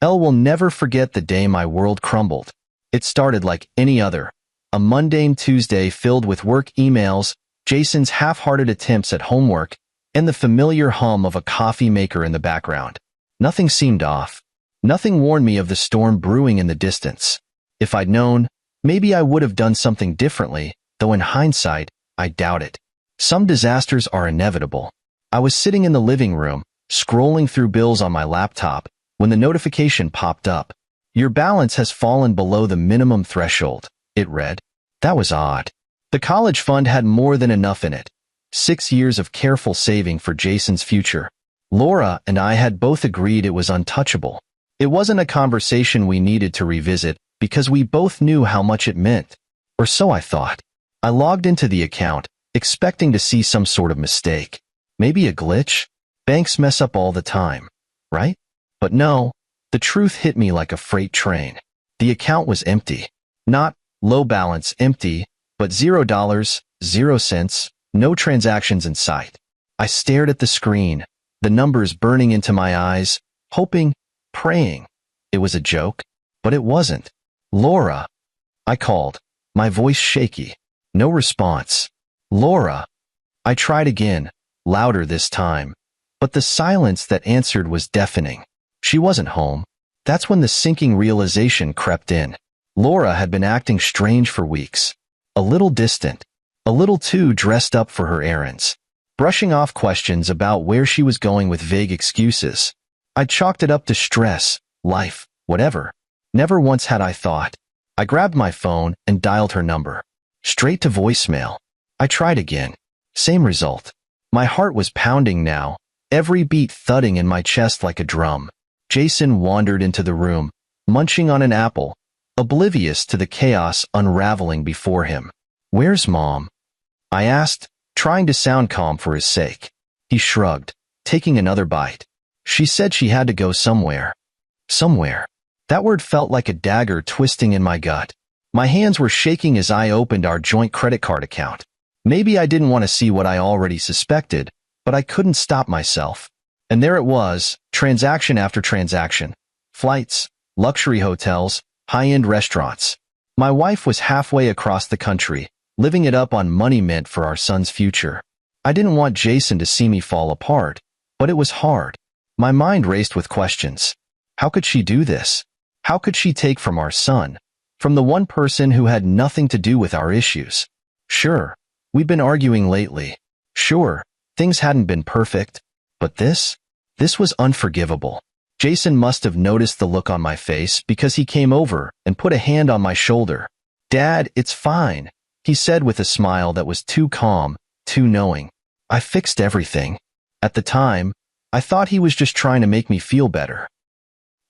Elle will never forget the day my world crumbled. It started like any other. A mundane Tuesday filled with work emails, Jason's half-hearted attempts at homework, and the familiar hum of a coffee maker in the background. Nothing seemed off. Nothing warned me of the storm brewing in the distance. If I'd known, maybe I would have done something differently, though in hindsight, I doubt it. Some disasters are inevitable. I was sitting in the living room, scrolling through bills on my laptop, when the notification popped up. Your balance has fallen below the minimum threshold, it read. That was odd. The college fund had more than enough in it. 6 years of careful saving for Jason's future. Laura and I had both agreed it was untouchable. It wasn't a conversation we needed to revisit because we both knew how much it meant. Or so I thought. I logged into the account, expecting to see some sort of mistake. Maybe a glitch? Banks mess up all the time, right? But no, the truth hit me like a freight train. The account was empty. Not low balance empty, but $0, 0 cents, no transactions in sight. I stared at the screen, the numbers burning into my eyes, hoping, praying. It was a joke, but it wasn't. Laura. I called, my voice shaky. No response. Laura. I tried again, louder this time, but the silence that answered was deafening. She wasn't home. That's when the sinking realization crept in. Laura had been acting strange for weeks. A little distant. A little too dressed up for her errands. Brushing off questions about where she was going with vague excuses. I chalked it up to stress, life, whatever. Never once had I thought. I grabbed my phone and dialed her number. Straight to voicemail. I tried again. Same result. My heart was pounding now, every beat thudding in my chest like a drum. Jason wandered into the room, munching on an apple, oblivious to the chaos unraveling before him. "Where's Mom?" I asked, trying to sound calm for his sake. He shrugged, taking another bite. "She said she had to go somewhere." Somewhere. That word felt like a dagger twisting in my gut. My hands were shaking as I opened our joint credit card account. Maybe I didn't want to see what I already suspected, but I couldn't stop myself. And there it was, transaction after transaction. Flights, luxury hotels, high-end restaurants. My wife was halfway across the country, living it up on money meant for our son's future. I didn't want Jason to see me fall apart, but it was hard. My mind raced with questions. How could she do this? How could she take from our son? From the one person who had nothing to do with our issues? Sure, we'd been arguing lately. Sure, things hadn't been perfect. But this was unforgivable. Jason must have noticed the look on my face because he came over and put a hand on my shoulder. "Dad, it's fine," he said with a smile that was too calm, too knowing. I fixed everything. At the time, I thought he was just trying to make me feel better.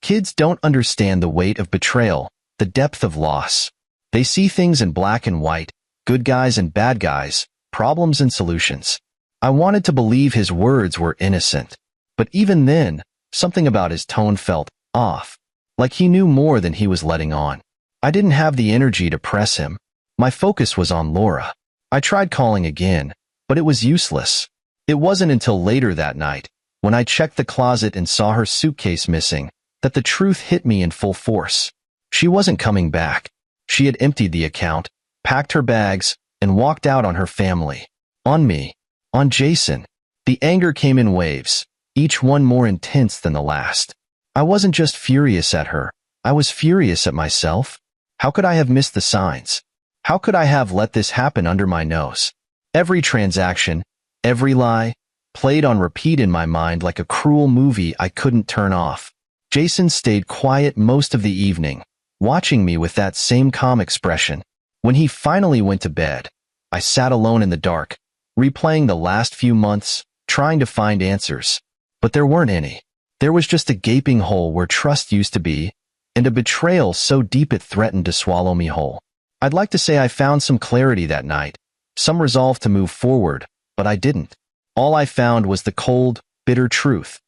Kids don't understand the weight of betrayal, the depth of loss. They see things in black and white, good guys and bad guys, problems and solutions. I wanted to believe his words were innocent. But even then, something about his tone felt off, like he knew more than he was letting on. I didn't have the energy to press him. My focus was on Laura. I tried calling again, but it was useless. It wasn't until later that night, when I checked the closet and saw her suitcase missing, that the truth hit me in full force. She wasn't coming back. She had emptied the account, packed her bags, and walked out on her family. On me. On Jason. The anger came in waves, each one more intense than the last. I wasn't just furious at her. I was furious at myself. How could I have missed the signs? How could I have let this happen under my nose? Every transaction, every lie, played on repeat in my mind like a cruel movie I couldn't turn off. Jason stayed quiet most of the evening, watching me with that same calm expression. When he finally went to bed, I sat alone in the dark, replaying the last few months, trying to find answers. But there weren't any. There was just a gaping hole where trust used to be, and a betrayal so deep it threatened to swallow me whole. I'd like to say I found some clarity that night, some resolve to move forward, but I didn't. All I found was the cold, bitter truth.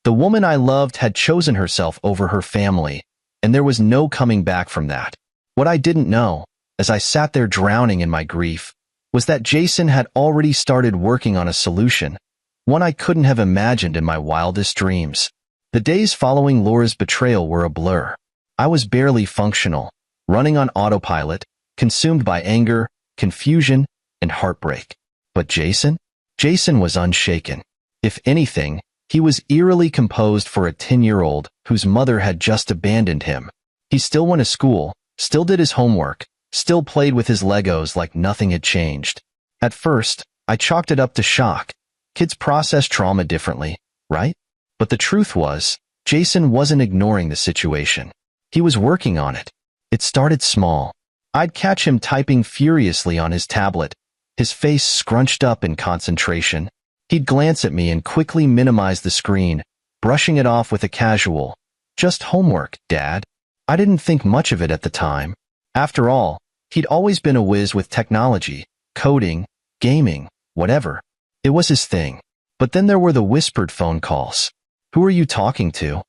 The woman I loved had chosen herself over her family, and there was no coming back from that. What I didn't know, as I sat there drowning in my grief, was that Jason had already started working on a solution, one I couldn't have imagined in my wildest dreams. The days following Laura's betrayal were a blur. I was barely functional, running on autopilot, consumed by anger, confusion, and heartbreak. But Jason? Jason was unshaken. If anything, he was eerily composed for a 10-year-old whose mother had just abandoned him. He still went to school, still did his homework, still played with his Legos like nothing had changed. At first, I chalked it up to shock. Kids process trauma differently, right? But the truth was, Jason wasn't ignoring the situation. He was working on it. It started small. I'd catch him typing furiously on his tablet, his face scrunched up in concentration. He'd glance at me and quickly minimize the screen, brushing it off with a casual, "Just homework, Dad." I didn't think much of it at the time. After all, he'd always been a whiz with technology, coding, gaming, whatever. It was his thing. But then there were the whispered phone calls. "Who are you talking to?"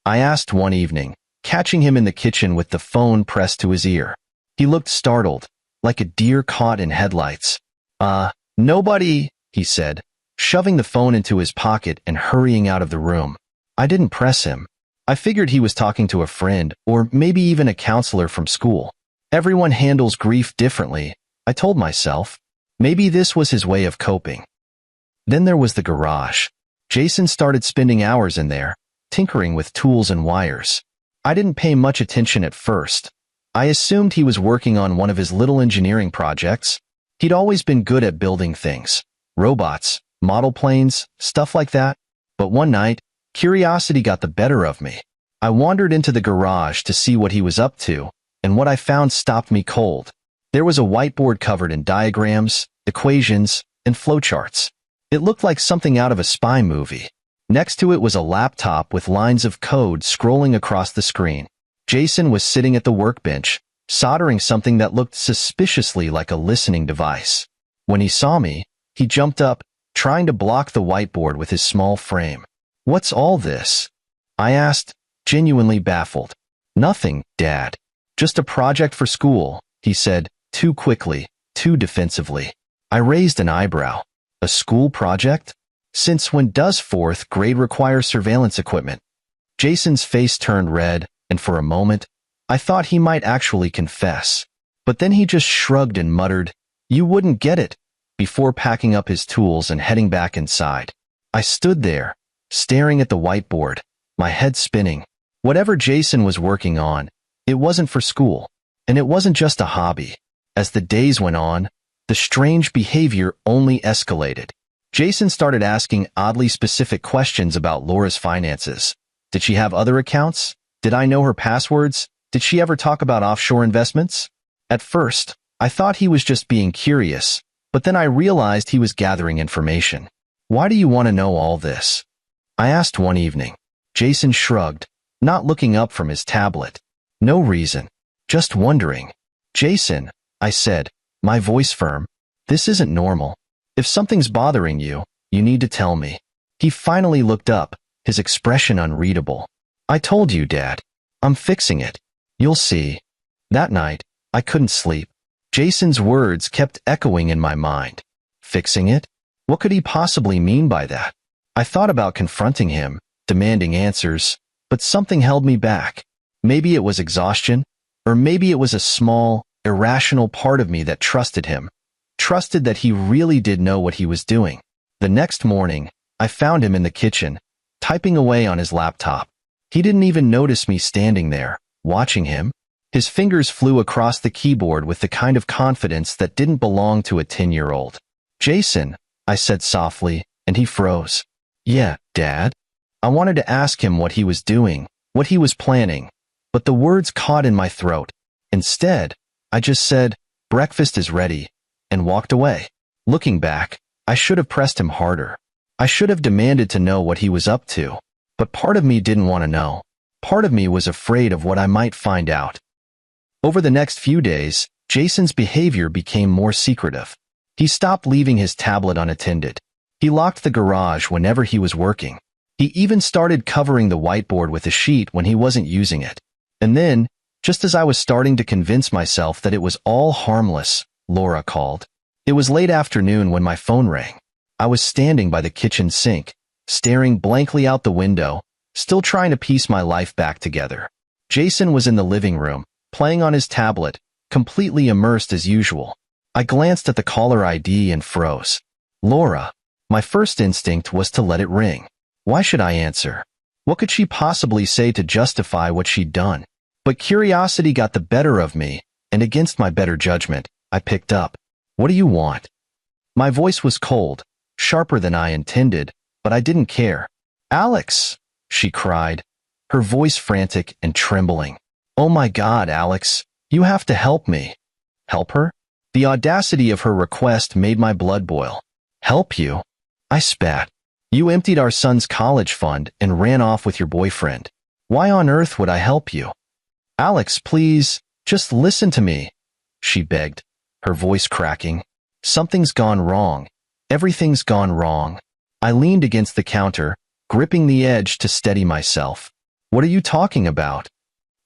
I asked one evening, catching him in the kitchen with the phone pressed to his ear. He looked startled, like a deer caught in headlights. Nobody," he said, shoving the phone into his pocket and hurrying out of the room. I didn't press him. I figured he was talking to a friend, or maybe even a counselor from school. Everyone handles grief differently, I told myself. Maybe this was his way of coping. Then there was the garage. Jason started spending hours in there, tinkering with tools and wires. I didn't pay much attention at first. I assumed he was working on one of his little engineering projects. He'd always been good at building things. Robots, model planes, stuff like that. But one night, curiosity got the better of me. I wandered into the garage to see what he was up to, and what I found stopped me cold. There was a whiteboard covered in diagrams, equations, and flowcharts. It looked like something out of a spy movie. Next to it was a laptop with lines of code scrolling across the screen. Jason was sitting at the workbench, soldering something that looked suspiciously like a listening device. When he saw me, he jumped up, trying to block the whiteboard with his small frame. "What's all this?" I asked, genuinely baffled. "Nothing, Dad. Just a project for school," he said, too quickly, too defensively. I raised an eyebrow. "A school project? Since when does 4th grade require surveillance equipment?" Jason's face turned red, and for a moment, I thought he might actually confess. But then he just shrugged and muttered, "You wouldn't get it," before packing up his tools and heading back inside. I stood there, staring at the whiteboard, my head spinning. Whatever Jason was working on, it wasn't for school, and it wasn't just a hobby. As the days went on, the strange behavior only escalated. Jason started asking oddly specific questions about Laura's finances. Did she have other accounts? Did I know her passwords? Did she ever talk about offshore investments? At first, I thought he was just being curious, but then I realized he was gathering information. "Why do you want to know all this?" I asked one evening. Jason shrugged, not looking up from his tablet. "No reason. Just wondering." "Jason," I said, my voice firm, "this isn't normal. If something's bothering you, you need to tell me." He finally looked up, his expression unreadable. "I told you, Dad. I'm fixing it. You'll see." That night, I couldn't sleep. Jason's words kept echoing in my mind. Fixing it? What could he possibly mean by that? I thought about confronting him, demanding answers, but something held me back. Maybe it was exhaustion, or maybe it was a small, irrational part of me that trusted him, trusted that he really did know what he was doing. The next morning, I found him in the kitchen, typing away on his laptop. He didn't even notice me standing there, watching him. His fingers flew across the keyboard with the kind of confidence that didn't belong to a 10-year-old. "Jason," I said softly, and he froze. "Yeah, Dad?" I wanted to ask him what he was doing, what he was planning, but the words caught in my throat. Instead, I just said, "Breakfast is ready," and walked away. Looking back, I should have pressed him harder. I should have demanded to know what he was up to. But part of me didn't want to know. Part of me was afraid of what I might find out. Over the next few days, Jason's behavior became more secretive. He stopped leaving his tablet unattended. He locked the garage whenever he was working. He even started covering the whiteboard with a sheet when he wasn't using it. And then, just as I was starting to convince myself that it was all harmless, Laura called. It was late afternoon when my phone rang. I was standing by the kitchen sink, staring blankly out the window, still trying to piece my life back together. Jason was in the living room, playing on his tablet, completely immersed as usual. I glanced at the caller ID and froze. Laura. My first instinct was to let it ring. Why should I answer? What could she possibly say to justify what she'd done? But curiosity got the better of me, and against my better judgment, I picked up. What do you want? My voice was cold, sharper than I intended, but I didn't care. Alex, she cried, her voice frantic and trembling. Oh my God, Alex, you have to help me. Help her? The audacity of her request made my blood boil. Help you? I spat. You emptied our son's college fund and ran off with your boyfriend. Why on earth would I help you? Alex, please, just listen to me, she begged, her voice cracking. Something's gone wrong. Everything's gone wrong. I leaned against the counter, gripping the edge to steady myself. What are you talking about?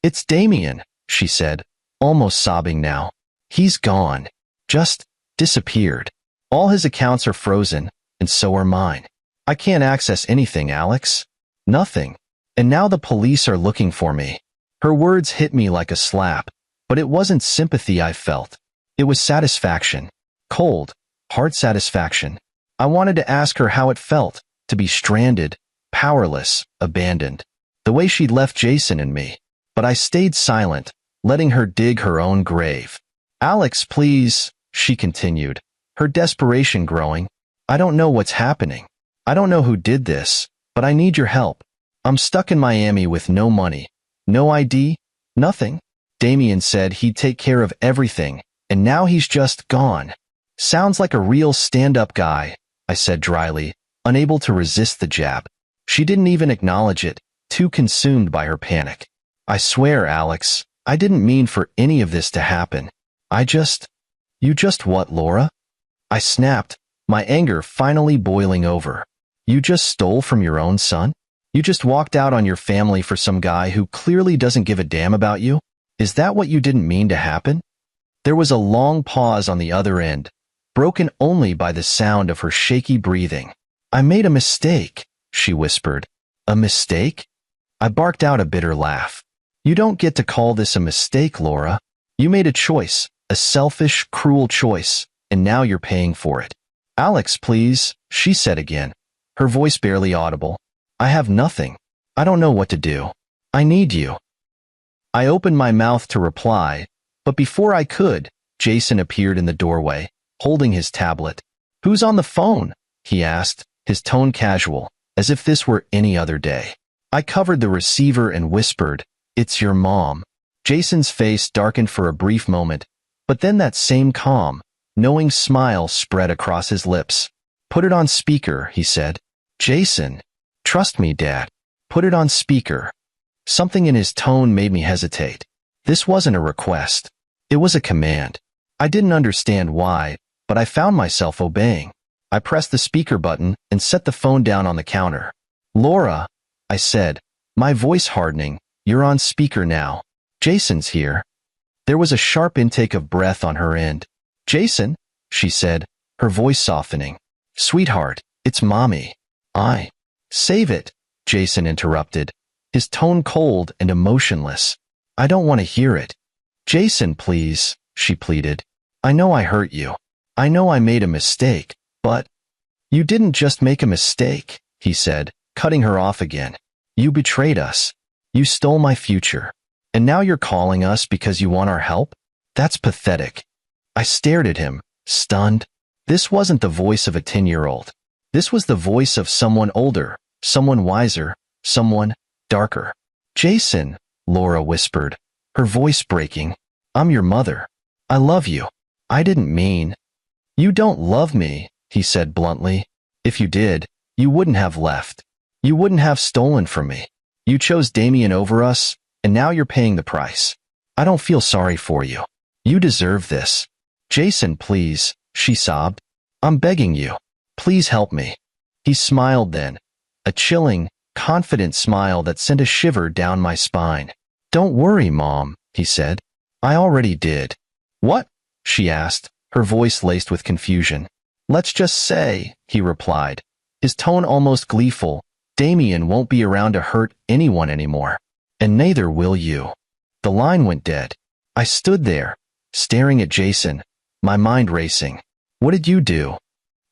It's Damien, she said, almost sobbing now. He's gone. Just disappeared. All his accounts are frozen, and so are mine. I can't access anything, Alex. Nothing. And now the police are looking for me. Her words hit me like a slap, but it wasn't sympathy I felt. It was satisfaction. Cold, hard satisfaction. I wanted to ask her how it felt to be stranded, powerless, abandoned, the way she'd left Jason and me. But I stayed silent, letting her dig her own grave. Alex, please, she continued, her desperation growing. I don't know what's happening. I don't know who did this, but I need your help. I'm stuck in Miami with no money, no ID, nothing. Damien said he'd take care of everything, and now he's just gone. Sounds like a real stand-up guy, I said dryly, unable to resist the jab. She didn't even acknowledge it, too consumed by her panic. I swear, Alex, I didn't mean for any of this to happen. You just what, Laura? I snapped, my anger finally boiling over. You just stole from your own son? You just walked out on your family for some guy who clearly doesn't give a damn about you? Is that what you didn't mean to happen? There was a long pause on the other end, broken only by the sound of her shaky breathing. I made a mistake, she whispered. A mistake? I barked out a bitter laugh. You don't get to call this a mistake, Laura. You made a choice, a selfish, cruel choice, and now you're paying for it. Alex, please, she said again, her voice barely audible. I have nothing. I don't know what to do. I need you. I opened my mouth to reply, but before I could, Jason appeared in the doorway, holding his tablet. Who's on the phone? He asked, his tone casual, as if this were any other day. I covered the receiver and whispered, It's your mom. Jason's face darkened for a brief moment, but then that same calm, knowing smile spread across his lips. Put it on speaker, he said. Jason. Trust me, Dad. Put it on speaker. Something in his tone made me hesitate. This wasn't a request. It was a command. I didn't understand why, but I found myself obeying. I pressed the speaker button and set the phone down on the counter. Laura, I said, my voice hardening, you're on speaker now. Jason's here. There was a sharp intake of breath on her end. Jason, she said, her voice softening. Sweetheart, it's Mommy. Save it, Jason interrupted, his tone cold and emotionless. I don't want to hear it. Jason, please, she pleaded. I know I hurt you. I know I made a mistake, but… You didn't just make a mistake, he said, cutting her off again. You betrayed us. You stole my future. And now you're calling us because you want our help? That's pathetic. I stared at him, stunned. This wasn't the voice of a 10-year-old. This was the voice of someone older, someone wiser, someone darker. Jason, Laura whispered, her voice breaking. I'm your mother. I love you. I didn't mean… You don't love me, he said bluntly. If you did, you wouldn't have left. You wouldn't have stolen from me. You chose Damien over us, and now you're paying the price. I don't feel sorry for you. You deserve this. Jason, please, she sobbed. I'm begging you. Please help me. He smiled then, a chilling, confident smile that sent a shiver down my spine. Don't worry, Mom, he said. I already did. What? She asked, her voice laced with confusion. Let's just say, he replied, his tone almost gleeful, Damien won't be around to hurt anyone anymore. And neither will you. The line went dead. I stood there, staring at Jason, my mind racing. What did you do?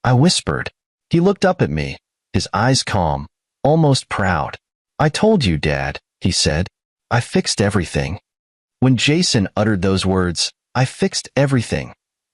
I whispered. He looked up at me, his eyes calm, almost proud. I told you, Dad, he said. I fixed everything. When Jason uttered those words, I fixed everything.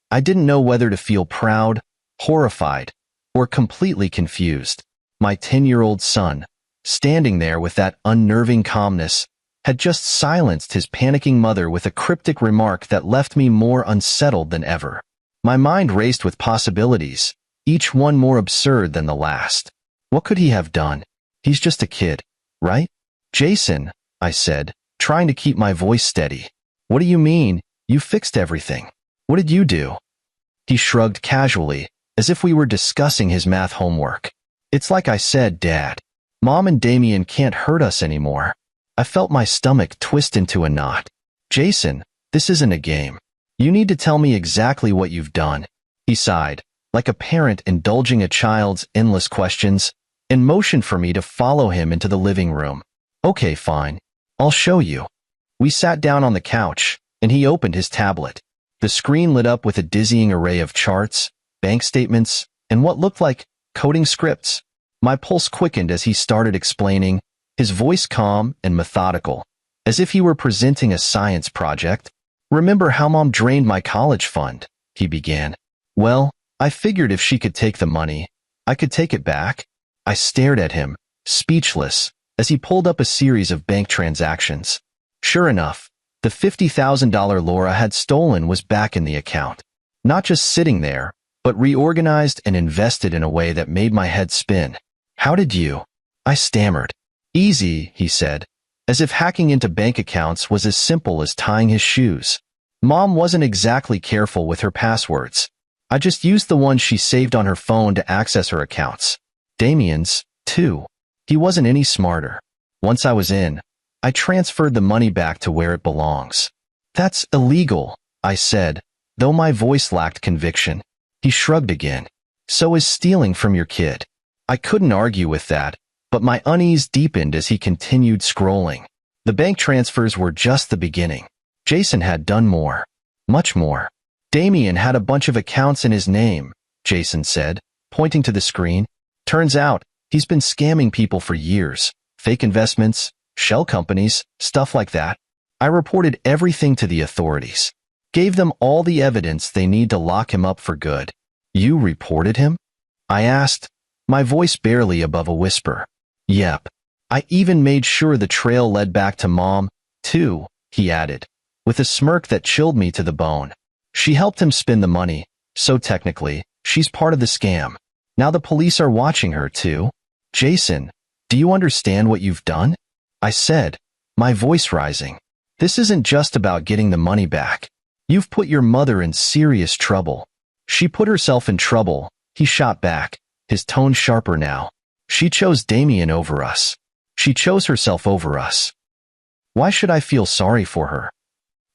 I didn't know whether to feel proud, horrified, or completely confused. My 10-year-old son, standing there with that unnerving calmness, had just silenced his panicking mother with a cryptic remark that left me more unsettled than ever. My mind raced with possibilities, each one more absurd than the last. What could he have done? He's just a kid, right? Jason, I said, trying to keep my voice steady. What do you mean? You fixed everything. What did you do? He shrugged casually, as if we were discussing his math homework. It's like I said, Dad. Mom and Damien can't hurt us anymore. I felt my stomach twist into a knot. Jason, this isn't a game. You need to tell me exactly what you've done. He sighed, like a parent indulging a child's endless questions, and motioned for me to follow him into the living room. Okay, fine. I'll show you. We sat down on the couch, and he opened his tablet. The screen lit up with a dizzying array of charts, bank statements, and what looked like coding scripts. My pulse quickened as he started explaining, his voice calm and methodical, as if he were presenting a science project. Remember how Mom drained my college fund? He began. Well, I figured if she could take the money, I could take it back. I stared at him, speechless, as he pulled up a series of bank transactions. Sure enough, the $50,000 Laura had stolen was back in the account. Not just sitting there, but reorganized and invested in a way that made my head spin. How did you? I stammered. Easy, he said, as if hacking into bank accounts was as simple as tying his shoes. Mom wasn't exactly careful with her passwords. I just used the ones she saved on her phone to access her accounts. Damien's, too. He wasn't any smarter. Once I was in, I transferred the money back to where it belongs. That's illegal, I said, though my voice lacked conviction. He shrugged again. So is stealing from your kid. I couldn't argue with that, but my unease deepened as he continued scrolling. The bank transfers were just the beginning. Jason had done more. Much more. Damien had a bunch of accounts in his name, Jason said, pointing to the screen. Turns out, he's been scamming people for years. Fake investments, shell companies, stuff like that. I reported everything to the authorities. Gave them all the evidence they need to lock him up for good. You reported him? I asked, my voice barely above a whisper. Yep. I even made sure the trail led back to Mom, too, he added, with a smirk that chilled me to the bone. She helped him spend the money, so technically, she's part of the scam. Now the police are watching her, too. Jason, do you understand what you've done? I said, my voice rising. This isn't just about getting the money back. You've put your mother in serious trouble. She put herself in trouble, he shot back, his tone sharper now. She chose Damien over us. She chose herself over us. Why should I feel sorry for her?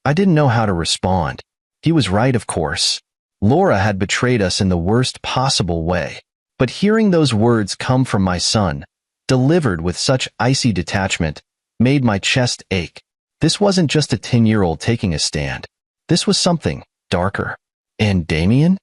I didn't know how to respond. He was right, of course. Laura had betrayed us in the worst possible way. But hearing those words come from my son, delivered with such icy detachment, made my chest ache. This wasn't just a 10-year-old taking a stand. This was something darker. And Damien?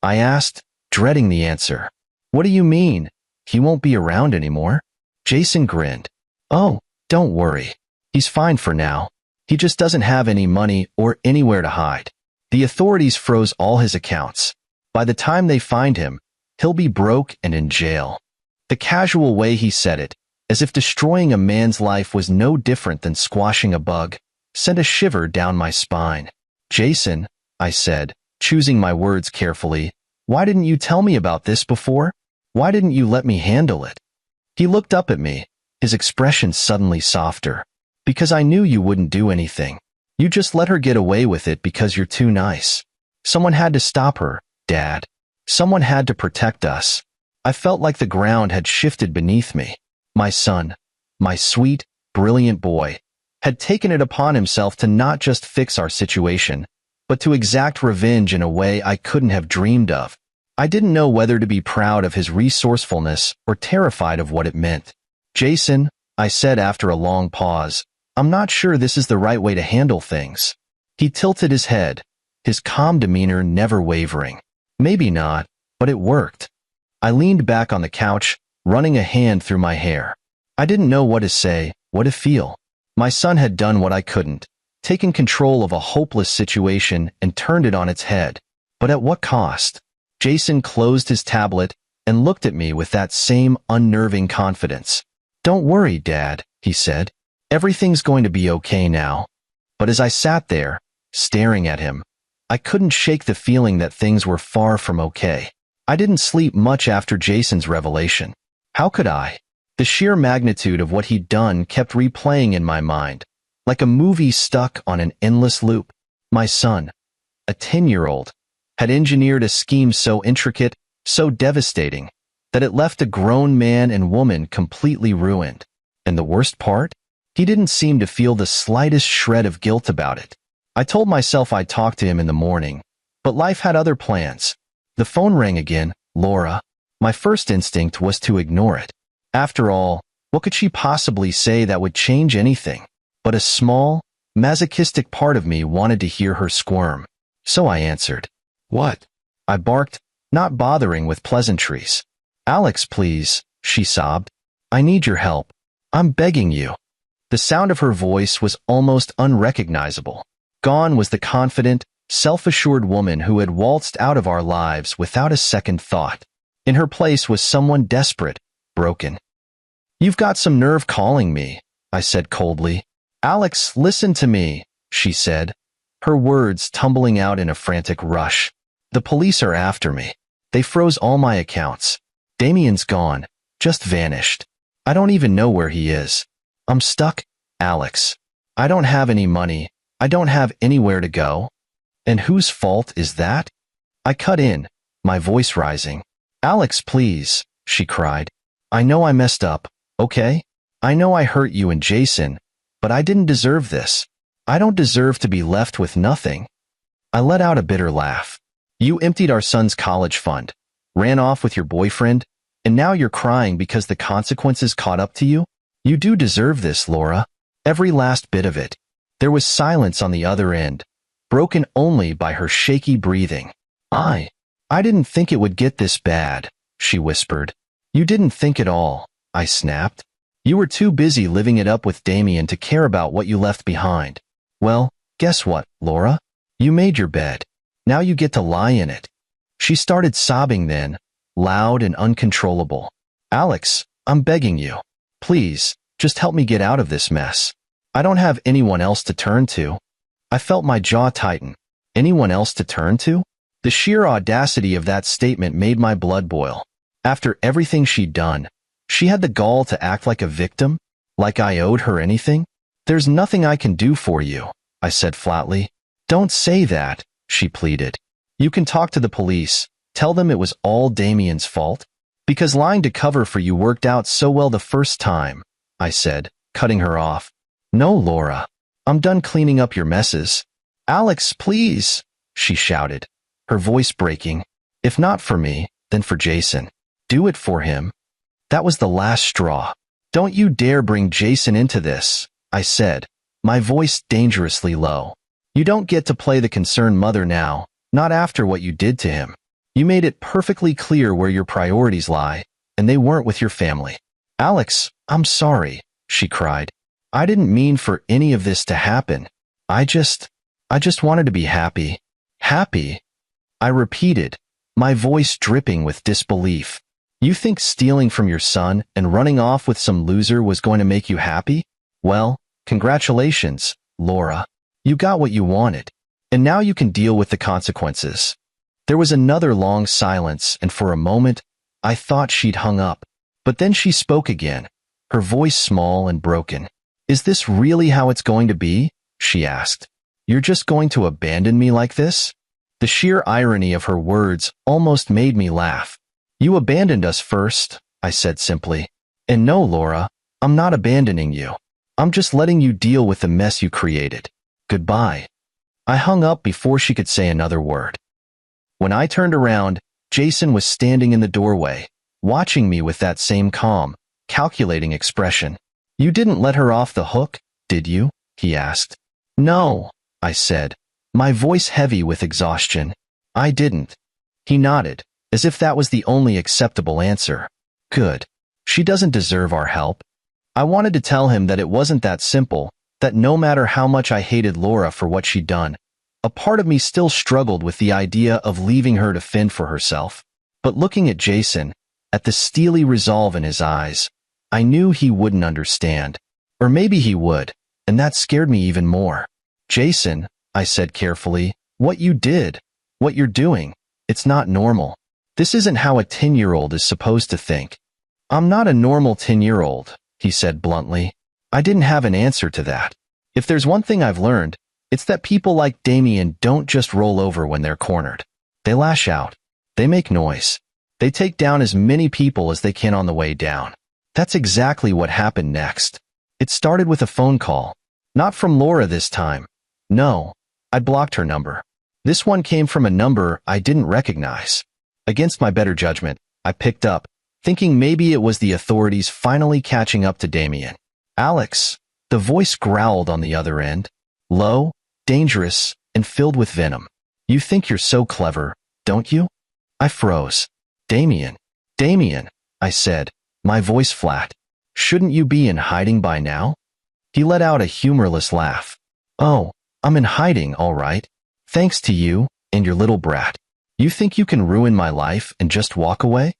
I asked, dreading the answer. What do you mean? He won't be around anymore? Jason grinned. Oh, don't worry. He's fine for now. He just doesn't have any money or anywhere to hide. The authorities froze all his accounts. By the time they find him, he'll be broke and in jail. The casual way he said it, as if destroying a man's life was no different than squashing a bug, sent a shiver down my spine. Jason, I said, choosing my words carefully, why didn't you tell me about this before? Why didn't you let me handle it? He looked up at me, his expression suddenly softer. Because I knew you wouldn't do anything. You just let her get away with it because you're too nice. Someone had to stop her, Dad. Someone had to protect us. I felt like the ground had shifted beneath me. My son, my sweet, brilliant boy, had taken it upon himself to not just fix our situation, but to exact revenge in a way I couldn't have dreamed of. I didn't know whether to be proud of his resourcefulness or terrified of what it meant. Jason, I said after a long pause, I'm not sure this is the right way to handle things. He tilted his head, his calm demeanor never wavering. Maybe not, but it worked. I leaned back on the couch, running a hand through my hair. I didn't know what to say, what to feel. My son had done what I couldn't, taken control of a hopeless situation and turned it on its head. But at what cost? Jason closed his tablet and looked at me with that same unnerving confidence. Don't worry, Dad, he said. Everything's going to be okay now. But as I sat there, staring at him, I couldn't shake the feeling that things were far from okay. I didn't sleep much after Jason's revelation. How could I? The sheer magnitude of what he'd done kept replaying in my mind, like a movie stuck on an endless loop. My son, a 10-year-old, had engineered a scheme so intricate, so devastating, that it left a grown man and woman completely ruined. And the worst part? He didn't seem to feel the slightest shred of guilt about it. I told myself I'd talk to him in the morning, but life had other plans. The phone rang again, Laura. My first instinct was to ignore it. After all, what could she possibly say that would change anything? But a small, masochistic part of me wanted to hear her squirm. So I answered. What? I barked, not bothering with pleasantries. Alex, please, she sobbed. I need your help. I'm begging you. The sound of her voice was almost unrecognizable. Gone was the confident, self-assured woman who had waltzed out of our lives without a second thought. In her place was someone desperate, broken. You've got some nerve calling me, I said coldly. Alex, listen to me, she said, her words tumbling out in a frantic rush. The police are after me. They froze all my accounts. Damien's gone, just vanished. I don't even know where he is. I'm stuck, Alex. I don't have any money. I don't have anywhere to go. And whose fault is that? I cut in, my voice rising. Alex, please, she cried. I know I messed up, okay? I know I hurt you and Jason, but I didn't deserve this. I don't deserve to be left with nothing. I let out a bitter laugh. You emptied our son's college fund, ran off with your boyfriend, and now you're crying because the consequences caught up to you? You do deserve this, Laura. Every last bit of it. There was silence on the other end, broken only by her shaky breathing. I didn't think it would get this bad, she whispered. You didn't think at all, I snapped. You were too busy living it up with Damien to care about what you left behind. Well, guess what, Laura? You made your bed. Now you get to lie in it. She started sobbing then, loud and uncontrollable. Alex, I'm begging you. Please, just help me get out of this mess. I don't have anyone else to turn to. I felt my jaw tighten. Anyone else to turn to? The sheer audacity of that statement made my blood boil. After everything she'd done, she had the gall to act like a victim, like I owed her anything. There's nothing I can do for you, I said flatly. Don't say that, she pleaded. You can talk to the police, tell them it was all Damien's fault. Because lying to cover for you worked out so well the first time, I said, cutting her off. No, Laura. I'm done cleaning up your messes. Alex, please, she shouted, her voice breaking. If not for me, then for Jason. Do it for him. That was the last straw. Don't you dare bring Jason into this, I said, my voice dangerously low. You don't get to play the concerned mother now, not after what you did to him. You made it perfectly clear where your priorities lie, and they weren't with your family. Alex, I'm sorry, she cried. I didn't mean for any of this to happen. I just wanted to be happy. Happy? I repeated, my voice dripping with disbelief. You think stealing from your son and running off with some loser was going to make you happy? Well, congratulations, Laura. You got what you wanted, and now you can deal with the consequences. There was another long silence, and for a moment, I thought she'd hung up. But then she spoke again, her voice small and broken. Is this really how it's going to be? She asked. You're just going to abandon me like this? The sheer irony of her words almost made me laugh. You abandoned us first, I said simply. And no, Laura, I'm not abandoning you. I'm just letting you deal with the mess you created. Goodbye. I hung up before she could say another word. When I turned around, Jason was standing in the doorway, watching me with that same calm, calculating expression. "You didn't let her off the hook, did you?" he asked. "No," I said, my voice heavy with exhaustion. "I didn't." He nodded, as if that was the only acceptable answer. "Good. She doesn't deserve our help." I wanted to tell him that it wasn't that simple, that no matter how much I hated Laura for what she'd done, a part of me still struggled with the idea of leaving her to fend for herself. But looking at Jason, at the steely resolve in his eyes, I knew he wouldn't understand. Or maybe he would, and that scared me even more. "Jason," I said carefully, "what you did, what you're doing, it's not normal. This isn't how a 10-year-old is supposed to think." "I'm not a normal 10-year-old, he said bluntly. I didn't have an answer to that. If there's one thing I've learned, it's that people like Damien don't just roll over when they're cornered. They lash out. They make noise. They take down as many people as they can on the way down. That's exactly what happened next. It started with a phone call. Not from Laura this time. No, I'd blocked her number. This one came from a number I didn't recognize. Against my better judgment, I picked up, thinking maybe it was the authorities finally catching up to Damien. "Alex," the voice growled on the other end. Low, dangerous, and filled with venom. "You think you're so clever, don't you?" I froze. "Damien, Damien," I said, my voice flat. "Shouldn't you be in hiding by now?" He let out a humorless laugh. "Oh, I'm in hiding, all right. Thanks to you and your little brat. You think you can ruin my life and just walk away?"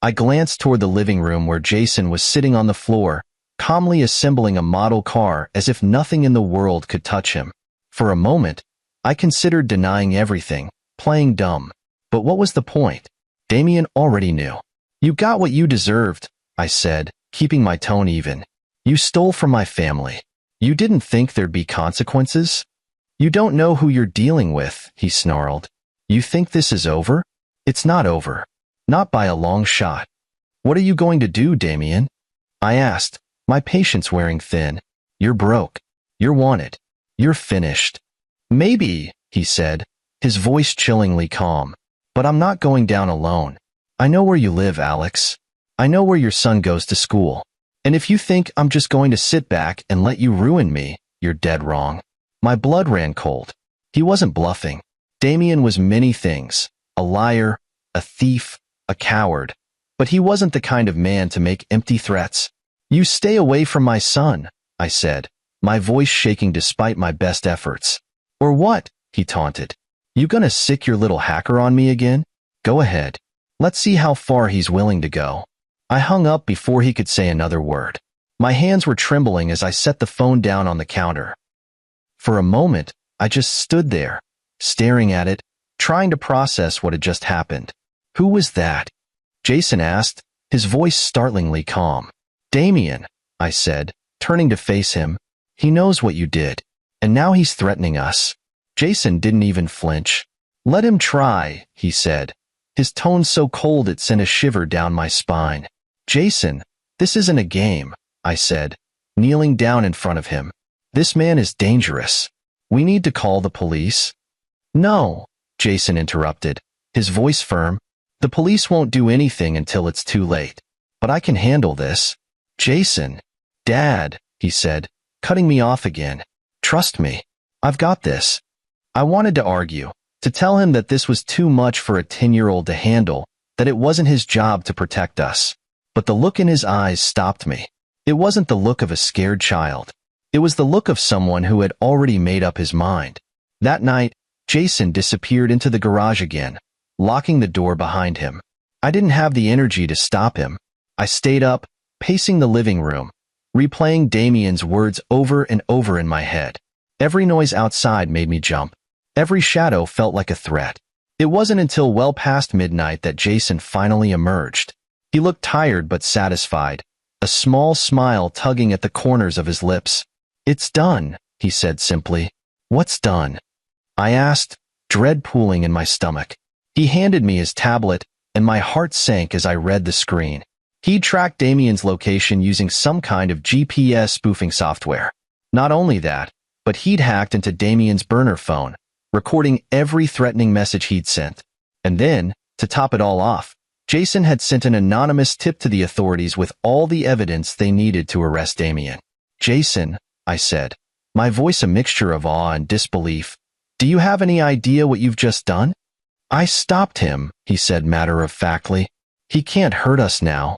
I glanced toward the living room where Jason was sitting on the floor, calmly assembling a model car as if nothing in the world could touch him. For a moment, I considered denying everything, playing dumb. But what was the point? Damien already knew. "You got what you deserved," I said, keeping my tone even. "You stole from my family. You didn't think there'd be consequences?" "You don't know who you're dealing with," he snarled. "You think this is over? It's not over. Not by a long shot." "What are you going to do, Damien?" I asked, my patience wearing thin. "You're broke. You're wanted. You're finished." "Maybe," he said, his voice chillingly calm. "But I'm not going down alone. I know where you live, Alex. I know where your son goes to school. And if you think I'm just going to sit back and let you ruin me, you're dead wrong." My blood ran cold. He wasn't bluffing. Damien was many things. A liar, a thief, a coward. But he wasn't the kind of man to make empty threats. "You stay away from my son," I said, my voice shaking despite my best efforts. "Or what?" he taunted. "You gonna sick your little hacker on me again? Go ahead. Let's see how far he's willing to go." I hung up before he could say another word. My hands were trembling as I set the phone down on the counter. For a moment, I just stood there, staring at it, trying to process what had just happened. "Who was that?" Jason asked, his voice startlingly calm. "Damien," I said, turning to face him. "He knows what you did, and now he's threatening us." Jason didn't even flinch. "Let him try," he said, his tone so cold it sent a shiver down my spine. "Jason, this isn't a game," I said, kneeling down in front of him. "This man is dangerous. We need to call the police." "No," Jason interrupted, his voice firm. "The police won't do anything until it's too late. But I can handle this." "Jason." "Dad," he said, cutting me off again. "Trust me. I've got this." I wanted to argue, to tell him that this was too much for a 10-year-old to handle, that it wasn't his job to protect us. But the look in his eyes stopped me. It wasn't the look of a scared child. It was the look of someone who had already made up his mind. That night, Jason disappeared into the garage again, locking the door behind him. I didn't have the energy to stop him. I stayed up, pacing the living room, replaying Damien's words over and over in my head. Every noise outside made me jump. Every shadow felt like a threat. It wasn't until well past midnight that Jason finally emerged. He looked tired but satisfied, a small smile tugging at the corners of his lips. "It's done," he said simply. "What's done?" I asked, dread pooling in my stomach. He handed me his tablet, and my heart sank as I read the screen. He'd tracked Damien's location using some kind of GPS spoofing software. Not only that, but he'd hacked into Damien's burner phone, recording every threatening message he'd sent. And then, to top it all off, Jason had sent an anonymous tip to the authorities with all the evidence they needed to arrest Damien. "Jason," I said, my voice a mixture of awe and disbelief, "do you have any idea what you've just done?" "I stopped him," he said matter-of-factly. "He can't hurt us now."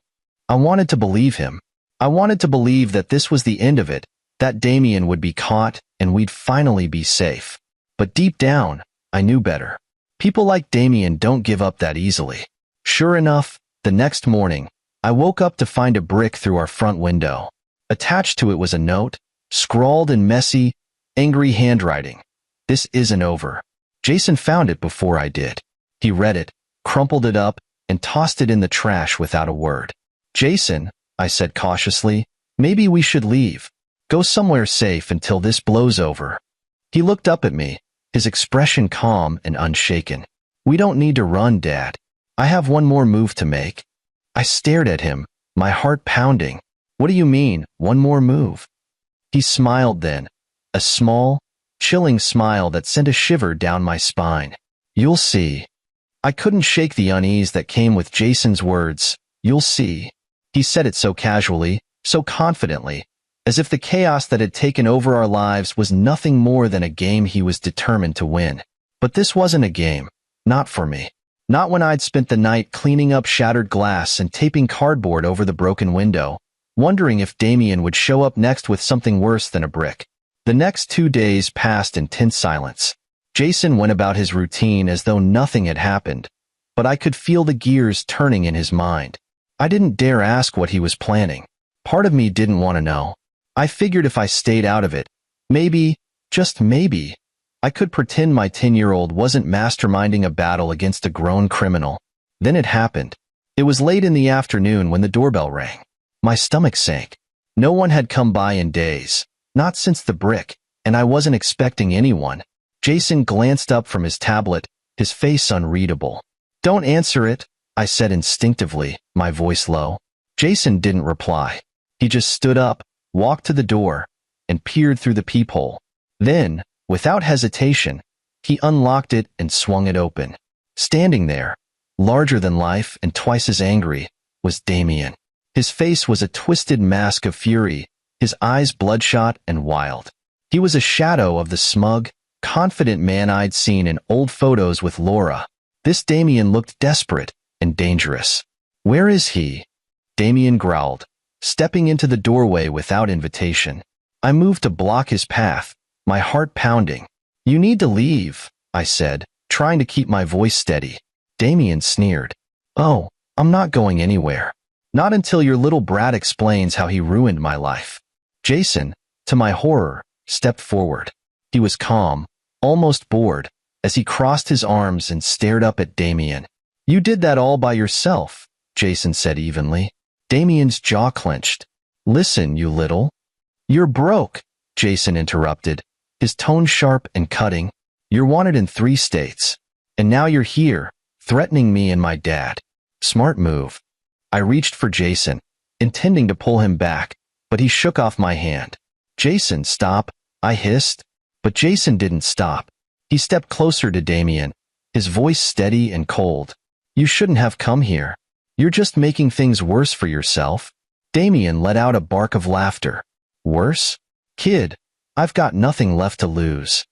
I wanted to believe him. I wanted to believe that this was the end of it, that Damien would be caught and we'd finally be safe. But deep down, I knew better. People like Damien don't give up that easily. Sure enough, the next morning, I woke up to find a brick through our front window. Attached to it was a note, scrawled in messy, angry handwriting. "This isn't over." Jason found it before I did. He read it, crumpled it up, and tossed it in the trash without a word. "Jason," I said cautiously, "maybe we should leave. Go somewhere safe until this blows over." He looked up at me, his expression calm and unshaken. "We don't need to run, Dad. I have one more move to make." I stared at him, my heart pounding. "What do you mean, one more move?" He smiled then, a small, chilling smile that sent a shiver down my spine. "You'll see." I couldn't shake the unease that came with Jason's words. "You'll see." He said it so casually, so confidently, as if the chaos that had taken over our lives was nothing more than a game he was determined to win. But this wasn't a game. Not for me. Not when I'd spent the night cleaning up shattered glass and taping cardboard over the broken window, wondering if Damien would show up next with something worse than a brick. The next 2 days passed in tense silence. Jason went about his routine as though nothing had happened, but I could feel the gears turning in his mind. I didn't dare ask what he was planning. Part of me didn't want to know. I figured if I stayed out of it, maybe, just maybe, I could pretend my 10-year-old wasn't masterminding a battle against a grown criminal. Then it happened. It was late in the afternoon when the doorbell rang. My stomach sank. No one had come by in days, not since the brick, and I wasn't expecting anyone. Jason glanced up from his tablet, his face unreadable. "Don't answer it," I said instinctively, my voice low. Jason didn't reply. He just stood up, walked to the door, and peered through the peephole. Then, without hesitation, he unlocked it and swung it open. Standing there, larger than life and twice as angry, was Damien. His face was a twisted mask of fury, his eyes bloodshot and wild. He was a shadow of the smug, confident man I'd seen in old photos with Laura. This Damien looked desperate and dangerous. "Where is he?" Damien growled, stepping into the doorway without invitation. I moved to block his path, my heart pounding. "You need to leave," I said, trying to keep my voice steady. Damien sneered. "Oh, I'm not going anywhere. Not until your little brat explains how he ruined my life." Jason, to my horror, stepped forward. He was calm, almost bored, as he crossed his arms and stared up at Damien. "You did that all by yourself," Jason said evenly. Damien's jaw clenched. "Listen, you little—" "You're broke," Jason interrupted, his tone sharp and cutting. "You're wanted in 3 states. And now you're here, threatening me and my dad. Smart move." I reached for Jason, intending to pull him back, but he shook off my hand. "Jason, stop," I hissed. But Jason didn't stop. He stepped closer to Damien, his voice steady and cold. "You shouldn't have come here. You're just making things worse for yourself." Damien let out a bark of laughter. "Worse? Kid, I've got nothing left to lose."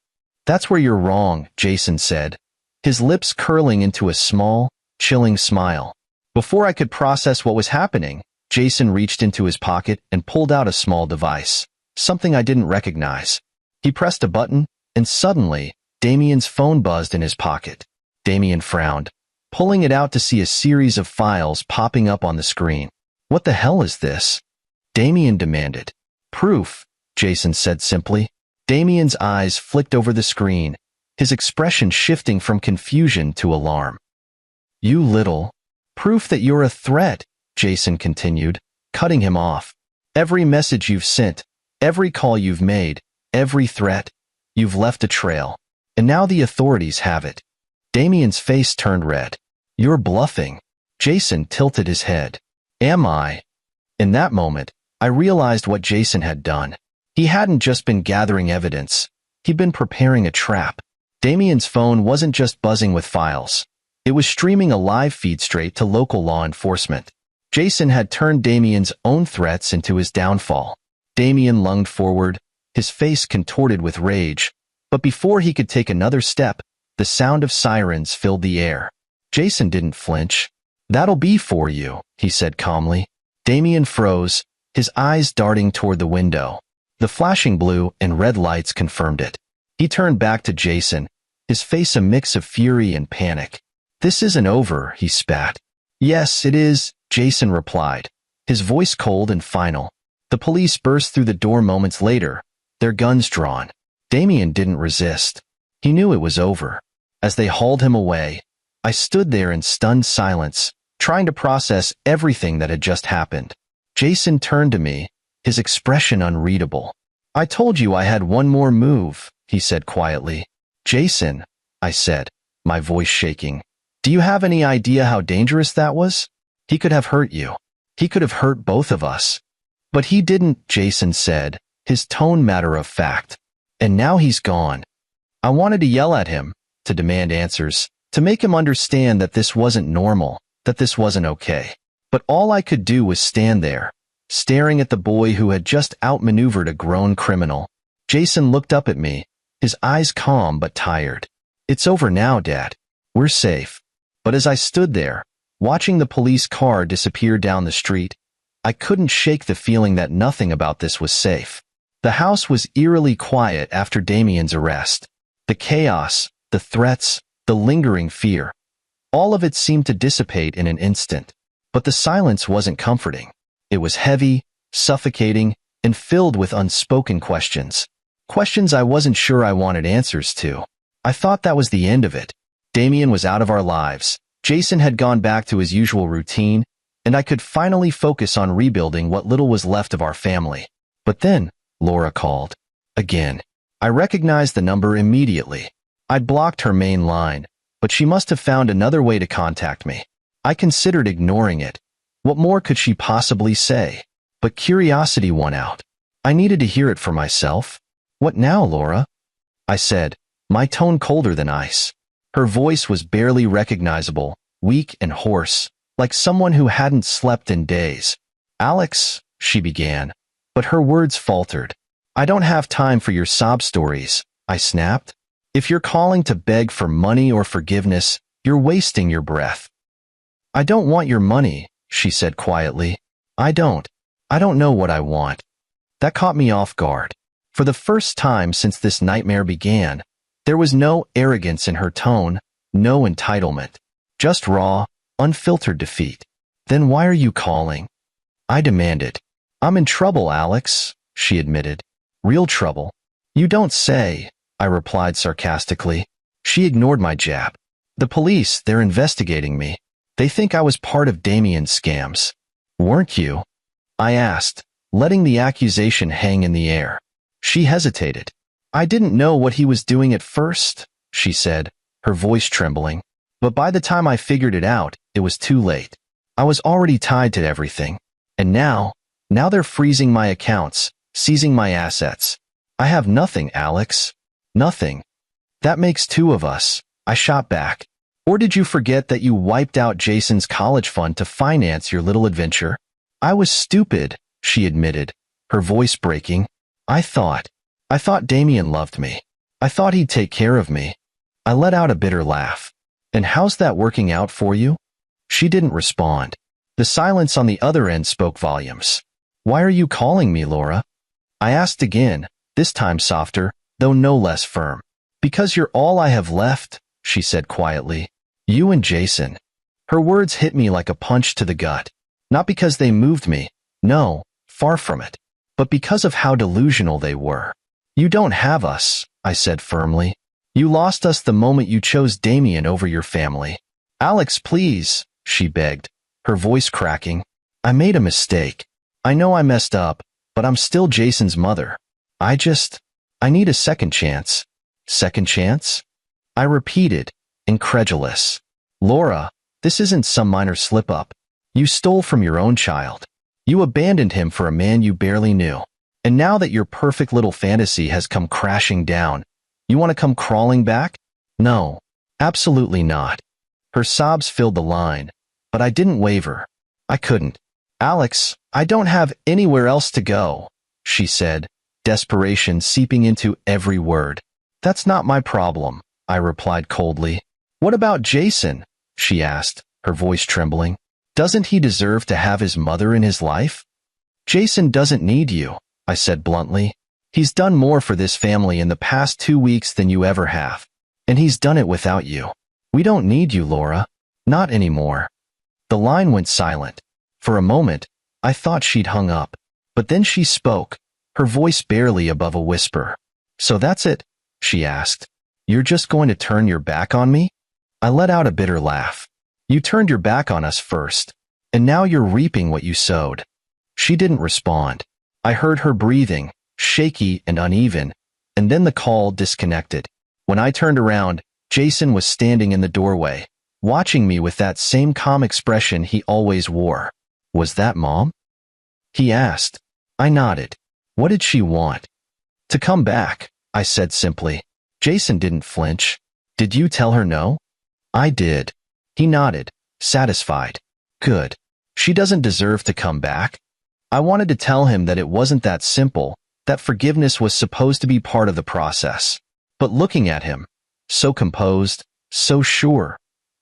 "That's where you're wrong," Jason said, his lips curling into a small, chilling smile. Before I could process what was happening, Jason reached into his pocket and pulled out a small device, something I didn't recognize. He pressed a button, and suddenly, Damien's phone buzzed in his pocket. Damien frowned, pulling it out to see a series of files popping up on the screen. "What the hell is this?" Damien demanded. "Proof," Jason said simply. Damien's eyes flicked over the screen, his expression shifting from confusion to alarm. "You little—" "Proof that you're a threat," Jason continued, cutting him off. "Every message you've sent, every call you've made, every threat, you've left a trail. And now the authorities have it." Damien's face turned red. "You're bluffing." Jason tilted his head. "Am I?" In that moment, I realized what Jason had done. He hadn't just been gathering evidence. He'd been preparing a trap. Damien's phone wasn't just buzzing with files. It was streaming a live feed straight to local law enforcement. Jason had turned Damien's own threats into his downfall. Damien lunged forward, his face contorted with rage, but before he could take another step, the sound of sirens filled the air. Jason didn't flinch. "That'll be for you," he said calmly. Damien froze, his eyes darting toward the window. The flashing blue and red lights confirmed it. He turned back to Jason, his face a mix of fury and panic. "This isn't over," he spat. "Yes, it is," Jason replied, his voice cold and final. The police burst through the door moments later, their guns drawn. Damien didn't resist. He knew it was over. As they hauled him away, I stood there in stunned silence, trying to process everything that had just happened. Jason turned to me, his expression unreadable. "I told you I had one more move," he said quietly. "Jason," I said, my voice shaking, "do you have any idea how dangerous that was? He could have hurt you. He could have hurt both of us." "But he didn't," Jason said, his tone matter of fact. "And now he's gone." I wanted to yell at him, to demand answers, to make him understand that this wasn't normal, that this wasn't okay. But all I could do was stand there, staring at the boy who had just outmaneuvered a grown criminal. Jason looked up at me, his eyes calm but tired. "It's over now, Dad. We're safe." But as I stood there, watching the police car disappear down the street, I couldn't shake the feeling that nothing about this was safe. The house was eerily quiet after Damien's arrest. The chaos, the threats, the lingering fear, all of it seemed to dissipate in an instant. But the silence wasn't comforting. It was heavy, suffocating, and filled with unspoken questions. Questions I wasn't sure I wanted answers to. I thought that was the end of it. Damien was out of our lives. Jason had gone back to his usual routine, and I could finally focus on rebuilding what little was left of our family. But then, Laura called. Again. I recognized the number immediately. I'd blocked her main line, but she must have found another way to contact me. I considered ignoring it. What more could she possibly say? But curiosity won out. I needed to hear it for myself. "What now, Laura?" I said, my tone colder than ice. Her voice was barely recognizable, weak and hoarse, like someone who hadn't slept in days. "Alex," she began, but her words faltered. "I don't have time for your sob stories," I snapped. "If you're calling to beg for money or forgiveness, you're wasting your breath." "I don't want your money," she said quietly. I don't know what I want." That caught me off guard. For the first time since this nightmare began, there was no arrogance in her tone, no entitlement. Just raw, unfiltered defeat. "Then why are you calling?" I demanded. "I'm in trouble, Alex," she admitted. "Real trouble." "You don't say," I replied sarcastically. She ignored my jab. "The police, they're investigating me. They think I was part of Damien's scams." "Weren't you?" I asked, letting the accusation hang in the air. She hesitated. "I didn't know what he was doing at first," she said, her voice trembling. "But by the time I figured it out, it was too late. I was already tied to everything. And now they're freezing my accounts, seizing my assets. I have nothing, Alex. Nothing." "That makes two of us," I shot back. "Or did you forget that you wiped out Jason's college fund to finance your little adventure?" "I was stupid," she admitted, her voice breaking. I thought Damien loved me. I thought he'd take care of me." I let out a bitter laugh. "And how's that working out for you?" She didn't respond. The silence on the other end spoke volumes. "Why are you calling me, Laura?" I asked again, this time softer, though no less firm. "Because you're all I have left," she said quietly. "You and Jason." Her words hit me like a punch to the gut. Not because they moved me. No, far from it. But because of how delusional they were. "You don't have us," I said firmly. "You lost us the moment you chose Damien over your family." "Alex, please," she begged, her voice cracking. "I made a mistake. I know I messed up, but I'm still Jason's mother. I need a second chance." "Second chance?" I repeated, incredulous. "Laura, this isn't some minor slip-up. You stole from your own child. You abandoned him for a man you barely knew. And now that your perfect little fantasy has come crashing down, you want to come crawling back? No, absolutely not." Her sobs filled the line, but I didn't waver. I couldn't. "Alex, I don't have anywhere else to go," she said, desperation seeping into every word. "That's not my problem," I replied coldly. "What about Jason?" she asked, her voice trembling. "Doesn't he deserve to have his mother in his life?" "Jason doesn't need you," I said bluntly. "He's done more for this family in the past 2 weeks than you ever have. And he's done it without you. We don't need you, Laura. Not anymore." The line went silent. For a moment, I thought she'd hung up. But then she spoke, her voice barely above a whisper. "So that's it?" she asked. "You're just going to turn your back on me?" I let out a bitter laugh. "You turned your back on us first, and now you're reaping what you sowed." She didn't respond. I heard her breathing, shaky and uneven, and then the call disconnected. When I turned around, Jason was standing in the doorway, watching me with that same calm expression he always wore. "Was that Mom?" he asked. I nodded. What did she want? "To come back," I said simply. Jason didn't flinch. "Did you tell her no?" "I did." He nodded, satisfied. "Good. She doesn't deserve to come back." I wanted to tell him that it wasn't that simple, that forgiveness was supposed to be part of the process. But looking at him, so composed, so sure,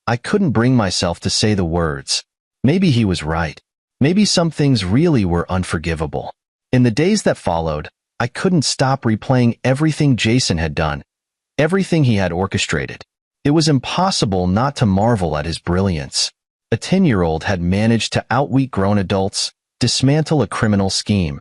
I couldn't bring myself to say the words. Maybe he was right. Maybe some things really were unforgivable. In the days that followed, I couldn't stop replaying everything Jason had done, everything he had orchestrated. It was impossible not to marvel at his brilliance. A 10-year-old had managed to outwit grown adults, dismantle a criminal scheme,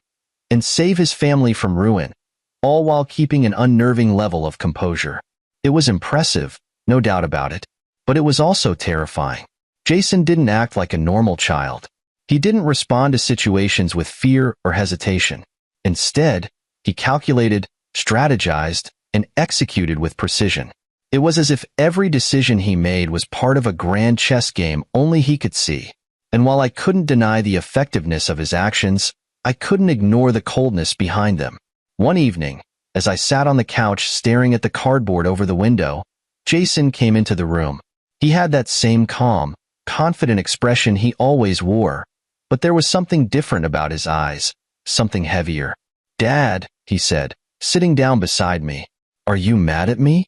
and save his family from ruin, all while keeping an unnerving level of composure. It was impressive, no doubt about it, but it was also terrifying. Jason didn't act like a normal child. He didn't respond to situations with fear or hesitation. Instead, he calculated, strategized, and executed with precision. It was as if every decision he made was part of a grand chess game only he could see. And while I couldn't deny the effectiveness of his actions, I couldn't ignore the coldness behind them. One evening, as I sat on the couch staring at the cardboard over the window, Jason came into the room. He had that same calm, confident expression he always wore, but there was something different about his eyes, something heavier. "Dad," he said, sitting down beside me, "are you mad at me?"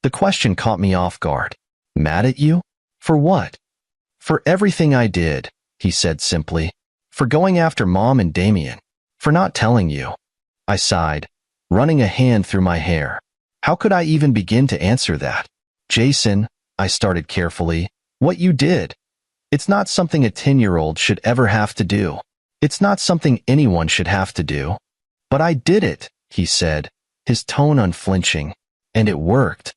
The question caught me off guard. "Mad at you? For what?" "For everything I did," he said simply. "For going after Mom and Damien. For not telling you." I sighed, running a hand through my hair. How could I even begin to answer that? "Jason," I started carefully, "what you did. It's not something a 10-year-old should ever have to do. It's not something anyone should have to do." "But I did it," he said, his tone unflinching. "And it worked."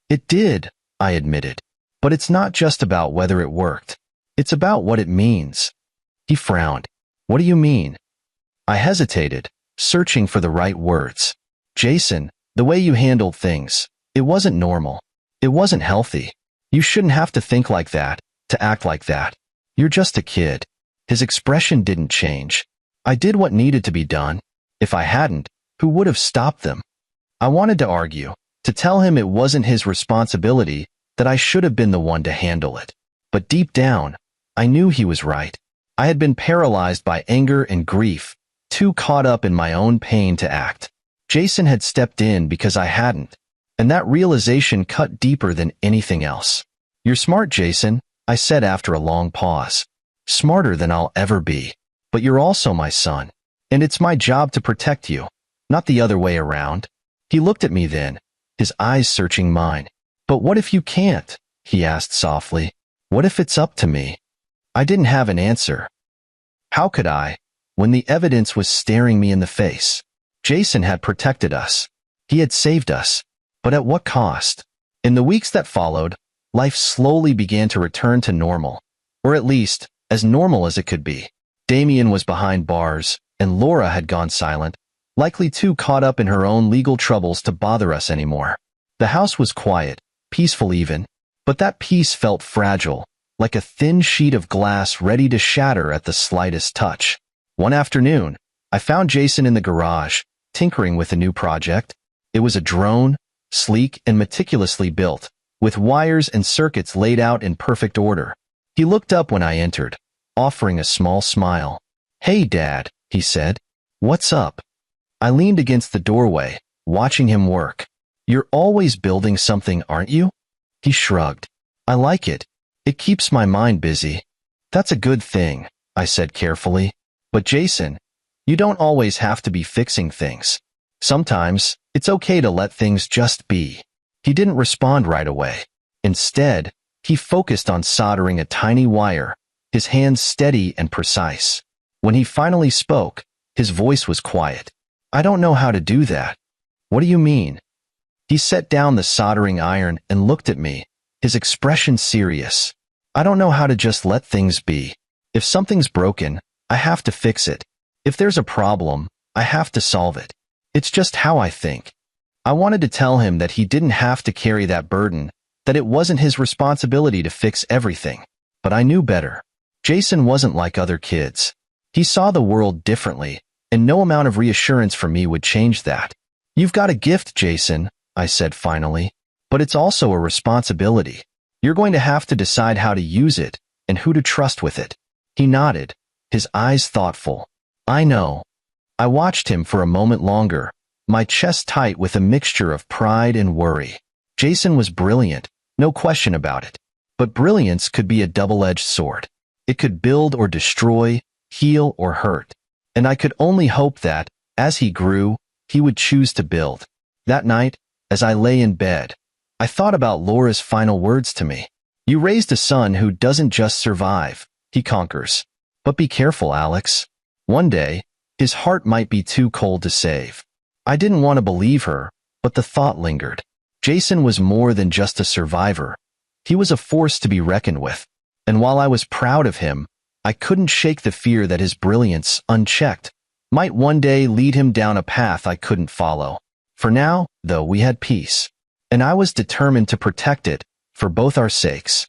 "It did," I admitted. "But it's not just about whether it worked. It's about what it means." He frowned. "What do you mean?" I hesitated, searching for the right words. "Jason, the way you handled things, it wasn't normal. It wasn't healthy. You shouldn't have to think like that, to act like that. You're just a kid." His expression didn't change. "I did what needed to be done. If I hadn't, who would have stopped them?" I wanted to argue, to tell him it wasn't his responsibility, that I should have been the one to handle it. But deep down, I knew he was right. I had been paralyzed by anger and grief, too caught up in my own pain to act. Jason had stepped in because I hadn't, and that realization cut deeper than anything else. "You're smart, Jason," I said after a long pause. "Smarter than I'll ever be. But you're also my son, and it's my job to protect you, not the other way around." He looked at me then, his eyes searching mine. "But what if you can't?" he asked softly. "What if it's up to me?" I didn't have an answer. How could I, when the evidence was staring me in the face? Jason had protected us. He had saved us. But at what cost? In the weeks that followed, life slowly began to return to normal, or at least, as normal as it could be. Damien was behind bars, and Laura had gone silent, likely too caught up in her own legal troubles to bother us anymore. The house was quiet, peaceful even, but that peace felt fragile, like a thin sheet of glass ready to shatter at the slightest touch. One afternoon, I found Jason in the garage, tinkering with a new project. It was a drone, sleek and meticulously built, with wires and circuits laid out in perfect order. He looked up when I entered, offering a small smile. "Hey, Dad," he said. "What's up?" I leaned against the doorway, watching him work. "You're always building something, aren't you?" He shrugged. "I like it. It keeps my mind busy." "That's a good thing," I said carefully. "But Jason, you don't always have to be fixing things. Sometimes, it's okay to let things just be." He didn't respond right away. Instead, he focused on soldering a tiny wire, his hands steady and precise. When he finally spoke, his voice was quiet. "I don't know how to do that." "What do you mean?" He set down the soldering iron and looked at me, his expression serious. "I don't know how to just let things be. If something's broken, I have to fix it. If there's a problem, I have to solve it. It's just how I think." I wanted to tell him that he didn't have to carry that burden, that it wasn't his responsibility to fix everything. But I knew better. Jason wasn't like other kids. He saw the world differently, and no amount of reassurance from me would change that. "You've got a gift, Jason," I said finally, "but it's also a responsibility. You're going to have to decide how to use it and who to trust with it." He nodded, his eyes thoughtful. "I know." I watched him for a moment longer, my chest tight with a mixture of pride and worry. Jason was brilliant, no question about it. But brilliance could be a double-edged sword. It could build or destroy, heal or hurt. And I could only hope that, as he grew, he would choose to build. That night, as I lay in bed, I thought about Laura's final words to me. "You raised a son who doesn't just survive, he conquers. But be careful, Alex. One day, his heart might be too cold to save." I didn't want to believe her, but the thought lingered. Jason was more than just a survivor. He was a force to be reckoned with. And while I was proud of him, I couldn't shake the fear that his brilliance, unchecked, might one day lead him down a path I couldn't follow. For now, though, we had peace. And I was determined to protect it, for both our sakes.